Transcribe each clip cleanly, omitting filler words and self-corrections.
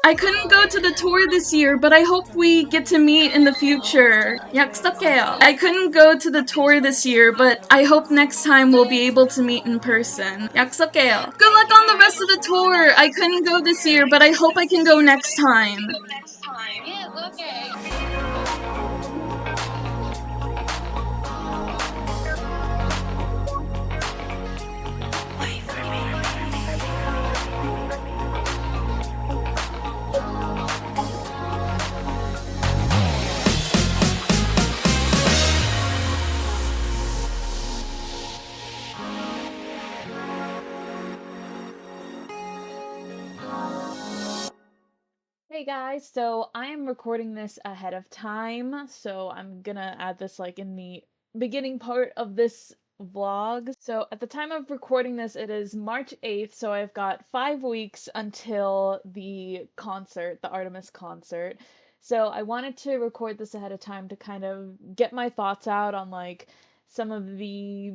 I couldn't go to the tour this year, but I hope we get to meet in the future. 약속해요. I couldn't go to the tour this year, but I hope next time we'll be able to meet in person. 약속해요. Good luck on the rest of the tour. I couldn't go this year, but I hope I can go next time. Yes, okay. Hey guys, so I am recording this ahead of time, so I'm gonna add this like in the beginning part of this vlog. So at the time of recording this, it is March 8th, so I've got 5 weeks until the concert, the Artemis concert. So I wanted to record this ahead of time to kind of get my thoughts out on like some of the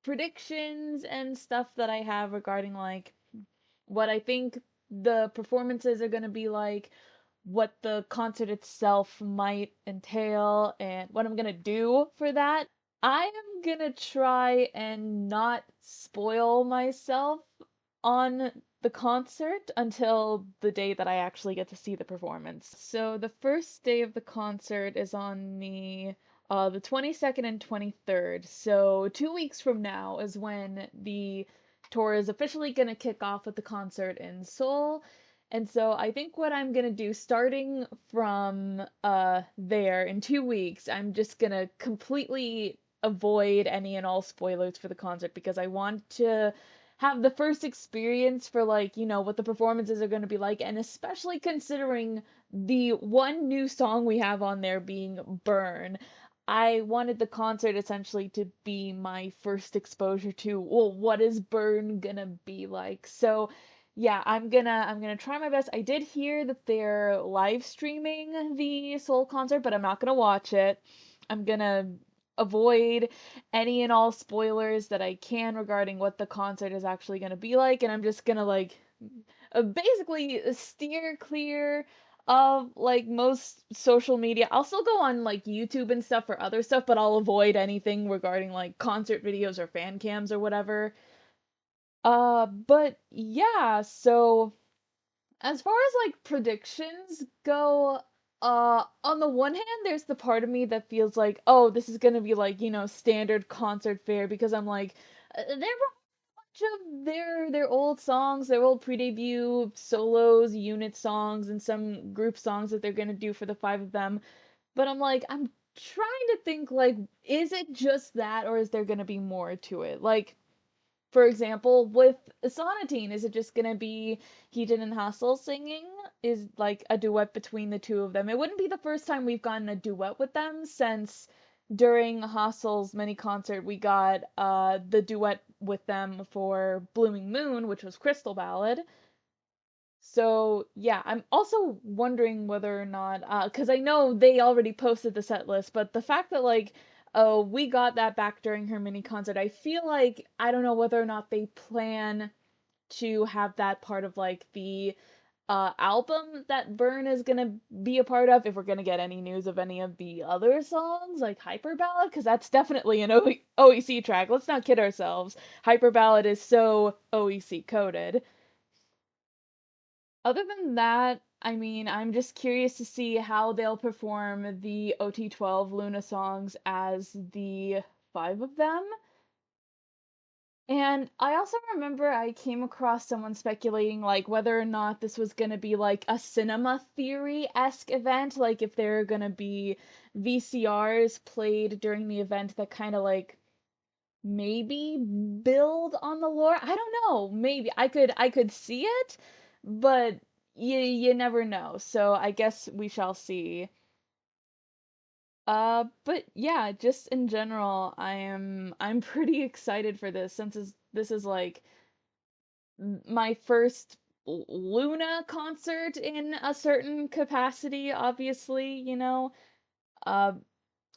predictions and stuff that I have regarding like what I think the performances are going to be like, what the concert itself might entail, and what I'm gonna do for that. I am gonna try and not spoil myself on the concert until the day that I actually get to see the performance. So the first day of the concert is on the 22nd and 23rd. So 2 weeks from now is when the tour is officially gonna kick off with the concert in Seoul. And so I think what I'm gonna do starting from there in 2 weeks, I'm just gonna completely avoid any and all spoilers for the concert because I want to have the first experience for like, what the performances are gonna be like, and especially considering the one new song we have on there being Burn. I wanted the concert essentially to be my first exposure to, well, what is Burn gonna be like? So yeah, I'm gonna try my best. I did hear that they're live streaming the Seoul concert, but I'm not gonna watch it. I'm gonna avoid any and all spoilers that I can regarding what the concert is actually gonna be like, and I'm just gonna like basically steer clear of like most social media. I'll still go on like YouTube and stuff for other stuff, but I'll avoid anything regarding like concert videos or fan cams or whatever. But yeah, so as far as like predictions go, on the one hand, there's the part of me that feels like, oh, this is gonna be like, standard concert fare because I'm like, there were a bunch of their old songs, their old pre-debut solos, unit songs, and some group songs that they're gonna do for the five of them. But I'm like, I'm trying to think like, is it just that, or is there gonna be more to it? Like, for example, with Sonatine, is it just gonna be Heaton and Hassel singing? Is like a duet between the two of them? It wouldn't be the first time we've gotten a duet with them since during Hassel's mini concert we got the duet with them for Blooming Moon, which was Crystal Ballad. So yeah, I'm also wondering whether or not, because I know they already posted the set list, but the fact that like, oh, we got that back during her mini concert, I feel like I don't know whether or not they plan to have that part of like the album that Burn is gonna be a part of. If we're gonna get any news of any of the other songs, like Hyper Ballad, because that's definitely an OEC track. Let's not kid ourselves. Hyper Ballad is so OEC coded. Other than that, I mean, I'm just curious to see how they'll perform the OT12 Luna songs as the five of them. And I also remember I came across someone speculating like whether or not this was gonna be like a cinema theory-esque event, like if there are gonna be VCRs played during the event that kind of like maybe build on the lore. I don't know. Maybe I could see it, but you never know. So I guess we shall see. But yeah, just in general, I'm pretty excited for this since this is like my first Luna concert in a certain capacity, obviously, Uh,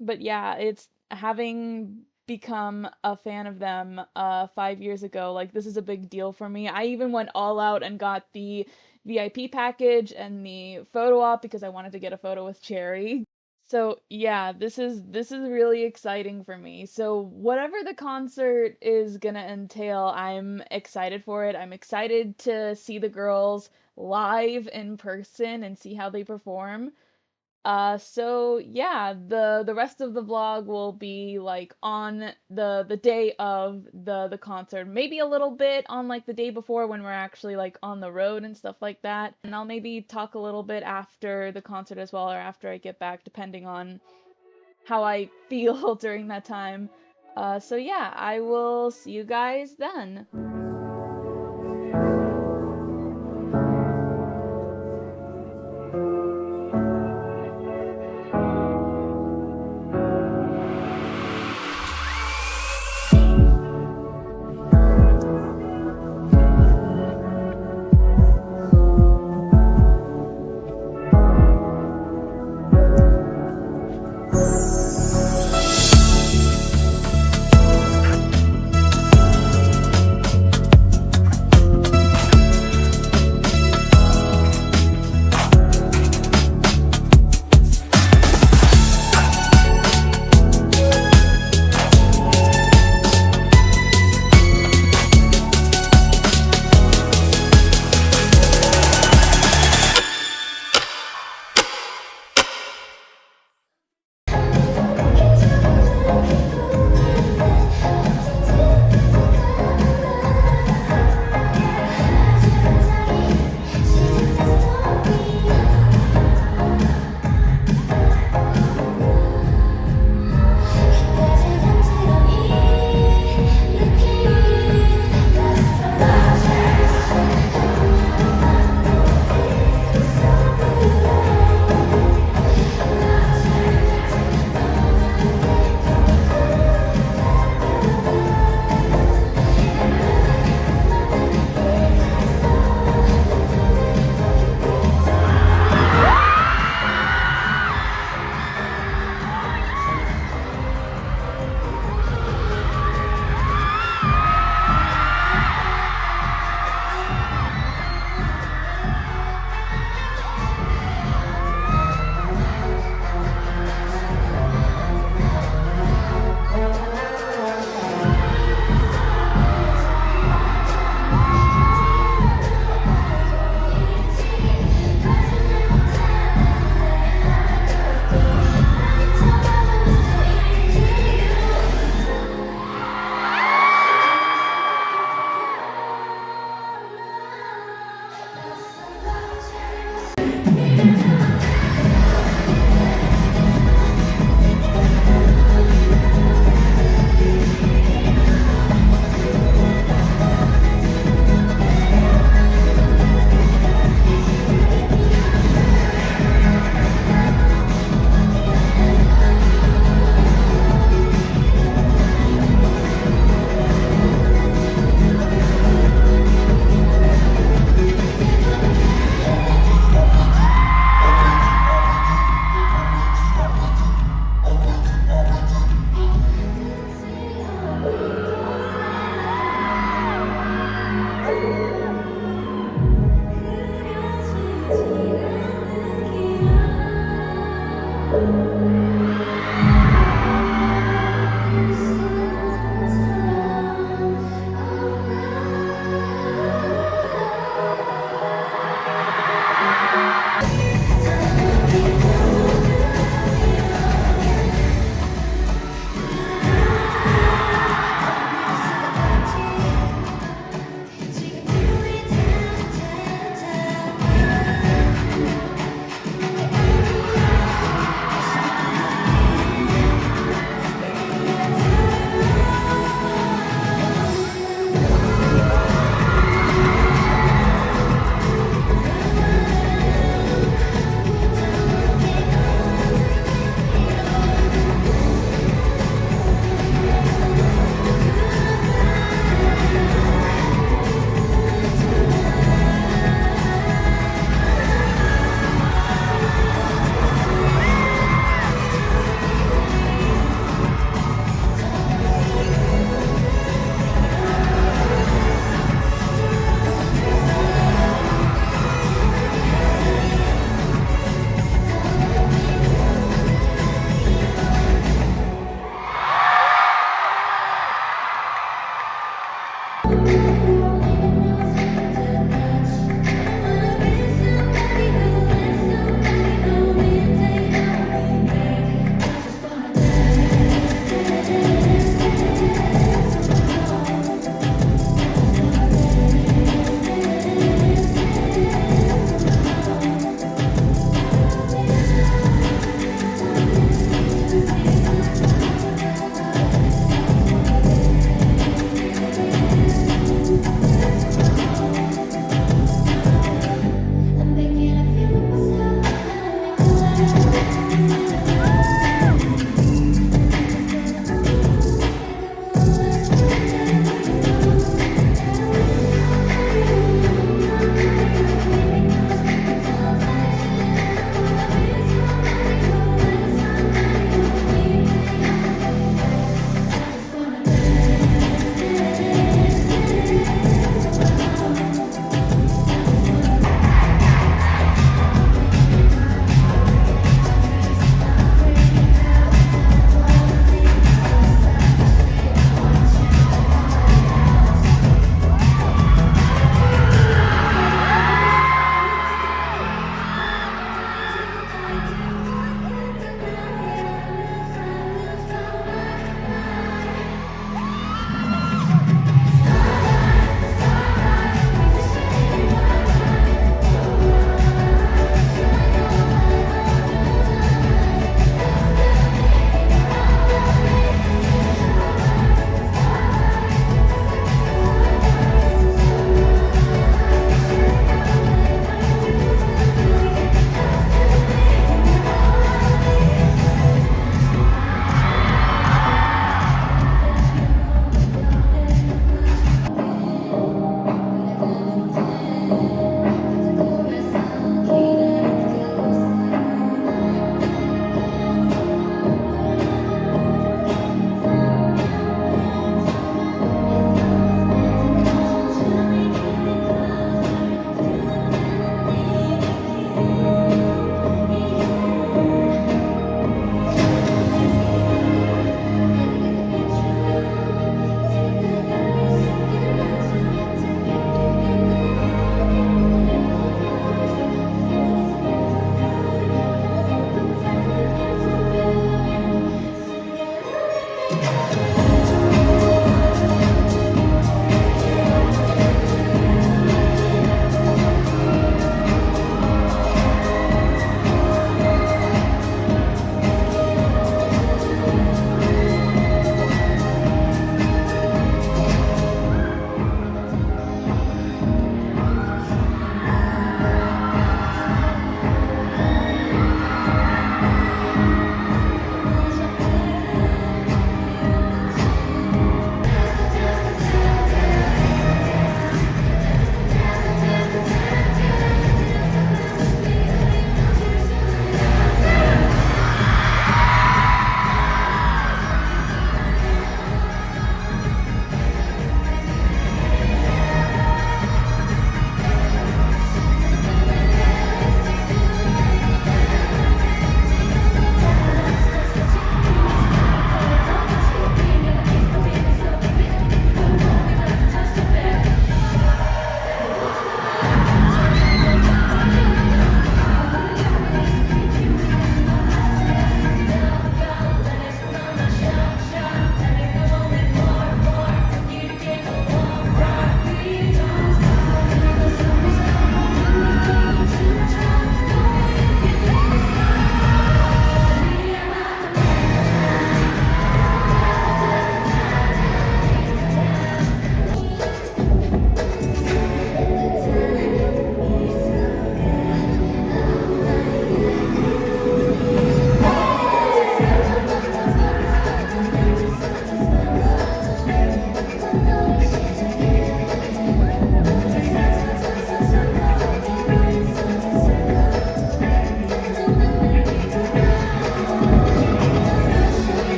but yeah, it's having become a fan of them 5 years ago. Like this is a big deal for me. I even went all out and got the VIP package and the photo op because I wanted to get a photo with Cherry. So yeah, this is really exciting for me. So whatever the concert is gonna entail, I'm excited for it. I'm excited to see the girls live in person and see how they perform. So yeah, the rest of the vlog will be like on the day of the concert, maybe a little bit on like the day before when we're actually like on the road and stuff like that. And I'll maybe talk a little bit after the concert as well, or after I get back, depending on how I feel during that time. So yeah, I will see you guys then.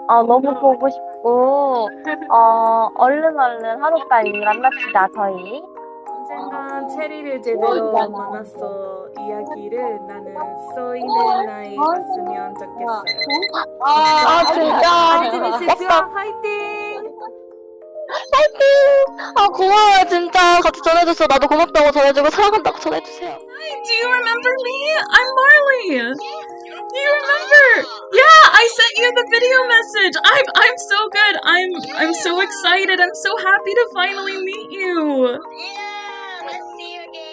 너무 보고 싶고, 얼른 하루빨리 만납시다, 저희. 언젠간 체리를 제대로 만나서 이야기를 나는 써있는 나이 봤으면 좋겠어요. 진짜. 아이즈미스즈와 화이팅! 파이팅! 고마워요, 진짜. 같이 전해줘서 나도 고맙다고 전해주고 사랑한다고 전해주세요. Hi, do you remember me? I'm Marley. Do you remember? Yeah, I sent you the video message. I'm so good. I'm so excited. I'm so happy to finally meet you. Yeah, let's see you again.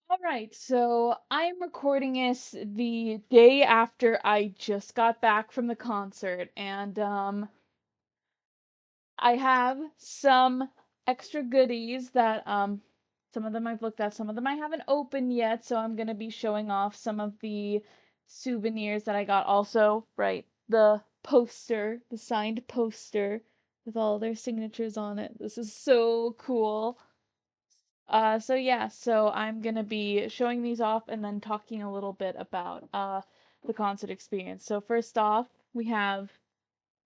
Alright, so I'm recording this the day after I just got back from the concert, and I have some extra goodies that some of them I've looked at, some of them I haven't opened yet, so I'm gonna be showing off some of the souvenirs that I got. Also, right, the poster, the signed poster with all their signatures on it. This is so cool. So yeah, so I'm gonna be showing these off and then talking a little bit about the concert experience. So first off, we have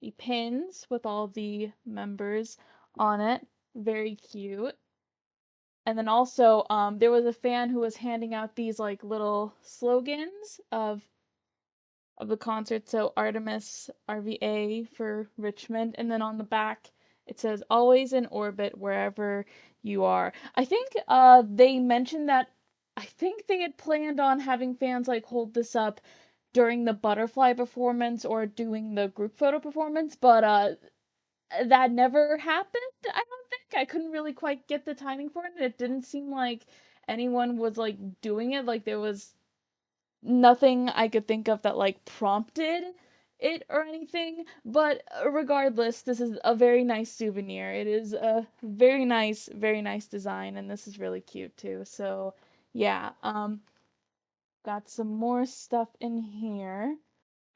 the pins with all the members on it. Very cute. And then also, there was a fan who was handing out these like little slogans of the concert. So ARTMS RVA for Richmond, and then on the back it says always in orbit wherever you are. I think they mentioned that I think they had planned on having fans like hold this up during the butterfly performance or doing the group photo performance, but that never happened. I don't think I couldn't really quite get the timing for it, and it didn't seem like anyone was like doing it. Like there was nothing I could think of that like prompted it or anything, but regardless, this is a very nice souvenir. It is a very nice design, and this is really cute too. So, yeah, got some more stuff in here.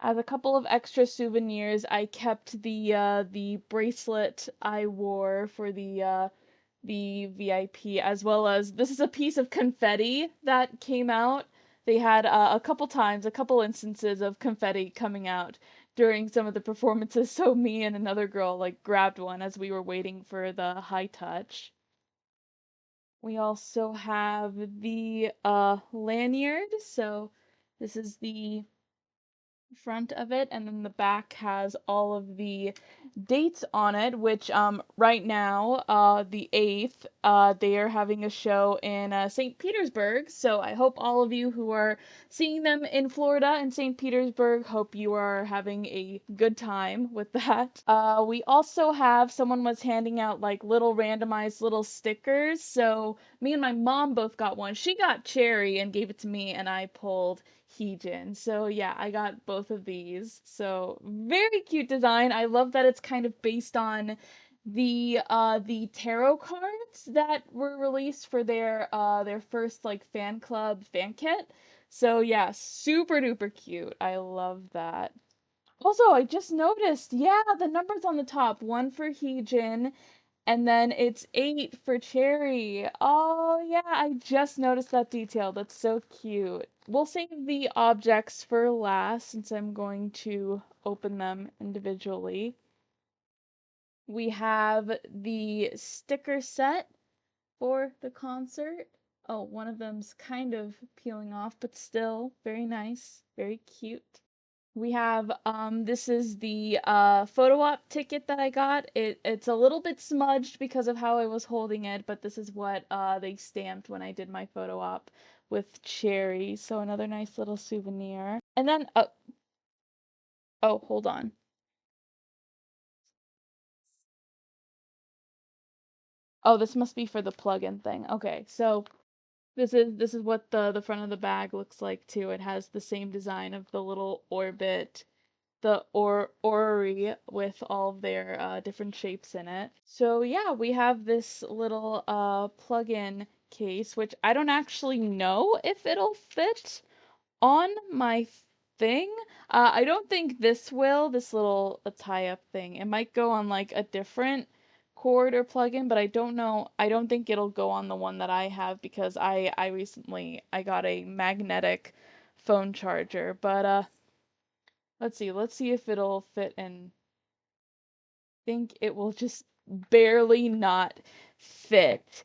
As a couple of extra souvenirs, I kept the bracelet I wore for the VIP, as well as this is a piece of confetti that came out. They had a couple times, a couple instances of confetti coming out during some of the performances, so me and another girl like grabbed one as we were waiting for the high touch. We also have the lanyard, so this is the front of it, and then the back has all of the dates on it, which right now, the 8th, they are having a show in St. Petersburg. So I hope all of you who are seeing them in Florida and St. Petersburg, hope you are having a good time with that. We also have someone was handing out like little randomized little stickers. So me and my mom both got one. She got cherry and gave it to me, and I pulled Heejin. So yeah, I got both of these. So very cute design. I love that it's kind of based on the tarot cards that were released for their first like fan club fan kit. So yeah, super duper cute. I love that. Also, I just noticed, yeah, the numbers on the top, one for Heejin, and then it's 8 for Cherry. Oh, yeah, I just noticed that detail. That's so cute. We'll save the objects for last since I'm going to open them individually. We have the sticker set for the concert. Oh, one of them's kind of peeling off, but still very nice, very cute. We have this is the photo op ticket that I got. It's a little bit smudged because of how I was holding it, but this is what they stamped when I did my photo op with cherry. So another nice little souvenir. And then oh, hold on. Oh, this must be for the plug-in thing. Okay, so this is what the front of the bag looks like too. It has the same design of the little orbit, the orrery with all of their different shapes in it. So yeah, we have this little plug-in case, which I don't actually know if it'll fit on my thing. I don't think this little tie-up thing. It might go on like a different cord or plugin, but I don't know. I don't think it'll go on the one that I have because I recently I got a magnetic phone charger. But let's see. Let's see if it'll fit in. Think it will just barely not fit.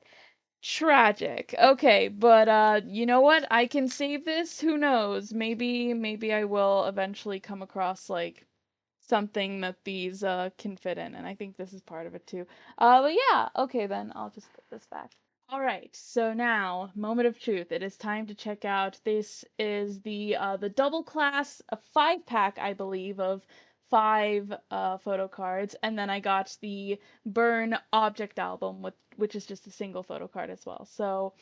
Tragic. Okay, but you know what? I can save this. Who knows? Maybe I will eventually come across like something that these can fit in, and I think this is part of it too. But yeah, okay then I'll just put this back. All right, so now, moment of truth. It is time to check out. This is the double class, a 5-pack, I believe, of 5 photo cards, and then I got the Burn Object album, which is just a single photo card as well. So,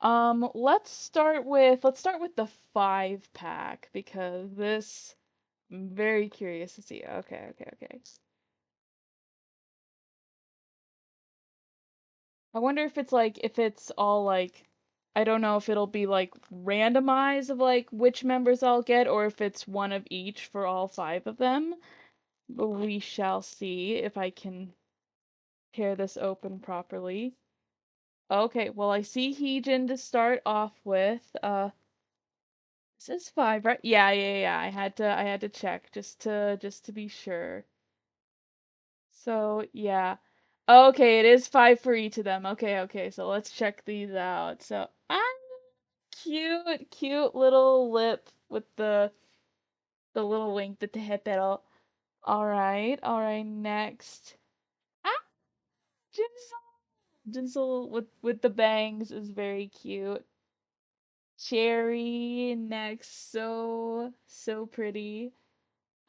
let's start with the 5-pack because this I'm very curious to see. Okay, okay, okay. I wonder if it's all like I don't know if it'll be like randomized of like which members I'll get or if it's one of each for all 5 of them. But we shall see if I can tear this open properly. Okay, well I see Heejin to start off with. This is 5, right? Yeah, yeah, yeah. I had to check just to be sure. So, yeah. Okay, it is 5 for each of them. Okay, okay, so let's check these out. So, cute, cute little lip with the little wink at the hip middle. All right, next. Ah, Jinsel. Jinsel with the bangs is very cute. Cherry next, so pretty.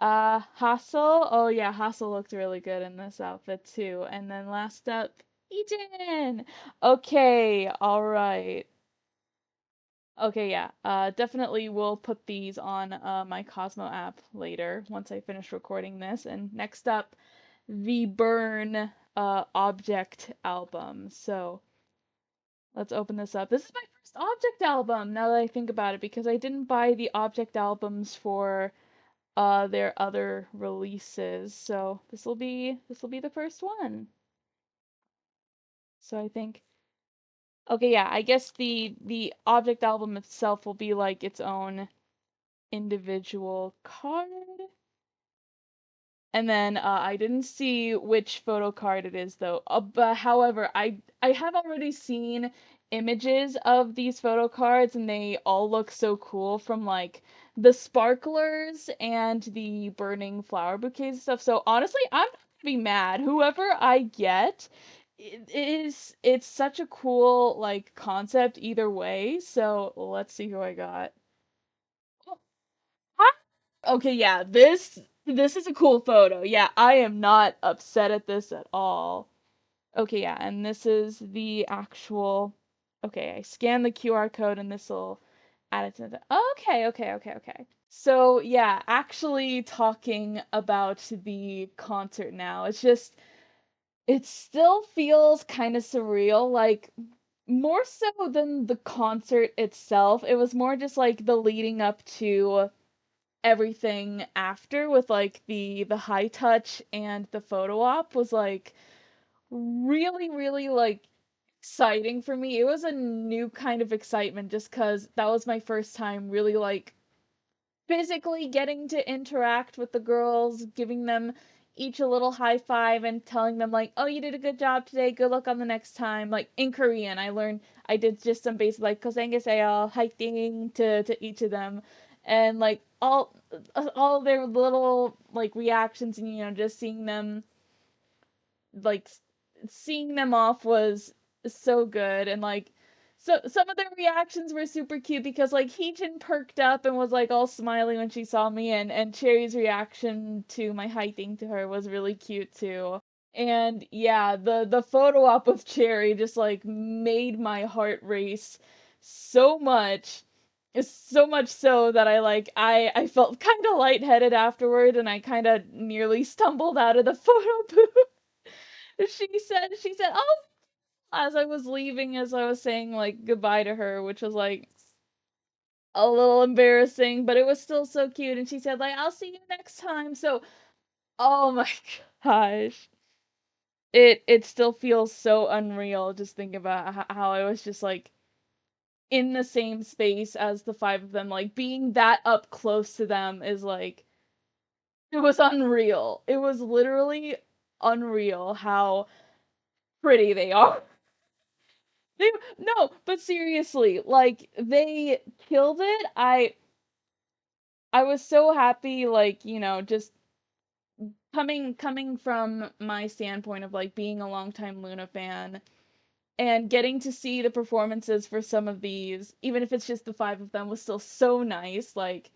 Hassel. Oh yeah, Hassel looked really good in this outfit too. And then last up, Eden. Okay, all right. Okay, yeah. Definitely will put these on my Cosmo app later once I finish recording this. And next up, the Burn Object album. So let's open this up. This is my first Object album now that I think about it because I didn't buy the Object albums for their other releases. So this will be the first one. So I think okay, yeah, I guess the object album itself will be like its own individual card. And then I didn't see which photo card it is though. But however, I have already seen images of these photo cards and they all look so cool from like the sparklers and the burning flower bouquets and stuff. So honestly, I'm not gonna be mad. Whoever I get, it's such a cool like concept either way. So let's see who I got. Okay, yeah, this is a cool photo. Yeah, I am not upset at this at all. Okay, yeah, and this is the actual. Okay, I scan the QR code and this will add it to the. Okay, okay, okay, okay. So, yeah, actually talking about the concert now. It's just it still feels kind of surreal, like more so than the concert itself. It was more just like the leading up to everything after with like the high touch and the photo op was like really like exciting for me. It was a new kind of excitement just cuz that was my first time really like physically getting to interact with the girls, giving them each a little high five and telling them like, "Oh, you did a good job today. Good luck on the next time." Like in Korean, I did just some basic like 고생했어요, hiking to each of them, and like all their little like reactions and just like seeing them off was so good and like so some of their reactions were super cute because like Heejin perked up and was like all smiling when she saw me and Cherry's reaction to my hiking to her was really cute too. And yeah, the photo op with Cherry just like made my heart race so much. So much so that I felt kind of lightheaded afterward and I kind of nearly stumbled out of the photo booth. She said, "Oh," as I was leaving, as I was saying like goodbye to her, which was like, a little embarrassing, but it was still so cute. And she said, like, I'll see you next time. So, oh my gosh. It still feels so unreal just thinking about how I was just like in the same space as the five of them, like being that up close to them is like it was unreal. It was literally unreal how pretty they are. No, but seriously, like they killed it. I was so happy, like, just coming from my standpoint of like being a longtime Luna fan and getting to see the performances for some of these, even if it's just the five of them, was still so nice. Like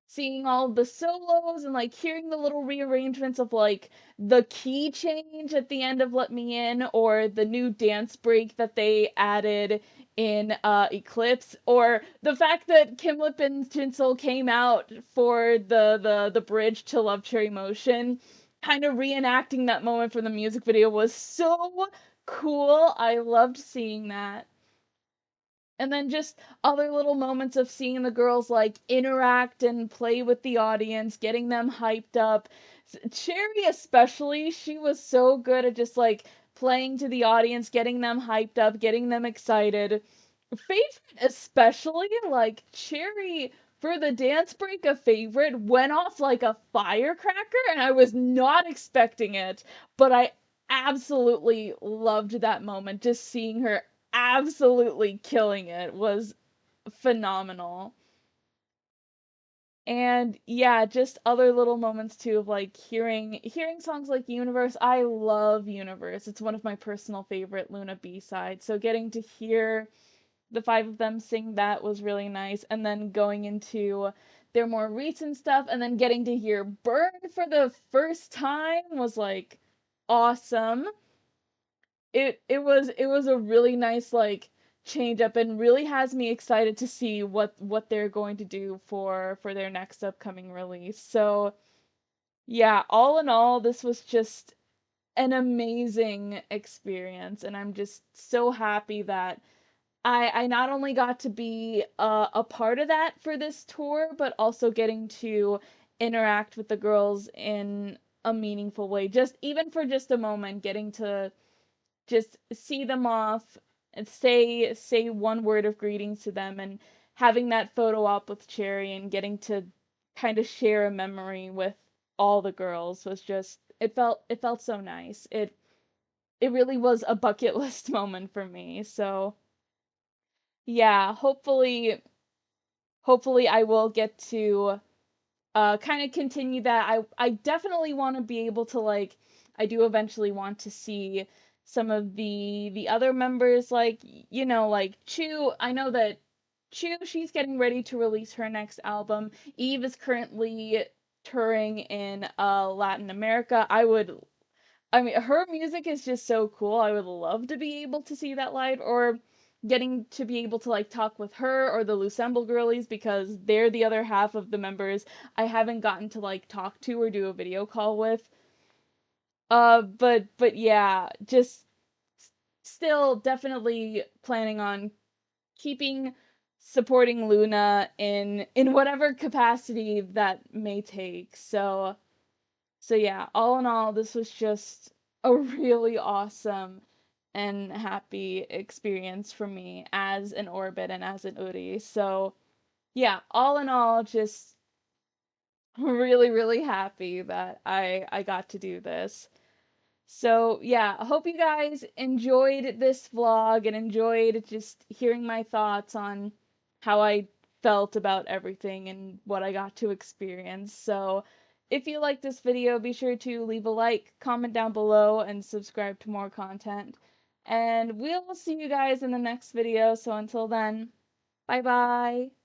seeing all the solos and like hearing the little rearrangements of like the key change at the end of Let Me In, or the new dance break that they added in Eclipse, or the fact that Kim Lip and Jinsol came out for the bridge to Love Cherry Motion, kind of reenacting that moment from the music video was so cool. I loved seeing that. And then just other little moments of seeing the girls like interact and play with the audience, getting them hyped up. Cherry especially, she was so good at just like playing to the audience, getting them hyped up, getting them excited. Favorite especially, like Cherry for the dance break, a favorite went off like a firecracker, and I was not expecting it, but I absolutely loved that moment. Just seeing her absolutely killing it was phenomenal. And yeah, just other little moments too of like hearing songs like Universe. I love Universe. It's one of my personal favorite Luna B-sides. So getting to hear the five of them sing that was really nice. And then going into their more recent stuff and then getting to hear Burn for the first time was like awesome. It was a really nice like change up, and really has me excited to see what they're going to do for their next upcoming release. So yeah, all in all, this was just an amazing experience, and I'm just so happy that I not only got to be a part of that for this tour, but also getting to interact with the girls in a meaningful way, just even for just a moment, getting to just see them off and say one word of greetings to them, and having that photo op with Cherry and getting to kind of share a memory with all the girls was just, it felt so nice. It really was a bucket list moment for me. So yeah, hopefully I will get to kind of continue that. I definitely want to be able to like, I do eventually want to see some of the other members, like like Chu. I know that Chu, she's getting ready to release her next album. Eve is currently touring in Latin America. I mean, her music is just so cool. I would love to be able to see that live, or getting to be able to like talk with her or the Lusemble girlies, because they're the other half of the members I haven't gotten to like talk to or do a video call with. But yeah, just still definitely planning on keeping supporting Luna in whatever capacity that may take. So yeah, all in all, this was just a really awesome and happy experience for me as an Orbit and as an Uri. So yeah, all in all, just really, really happy that I got to do this. So yeah, I hope you guys enjoyed this vlog and enjoyed just hearing my thoughts on how I felt about everything and what I got to experience. So if you like this video, be sure to leave a like, comment down below, and subscribe to more content. And we'll see you guys in the next video. So until then, bye bye!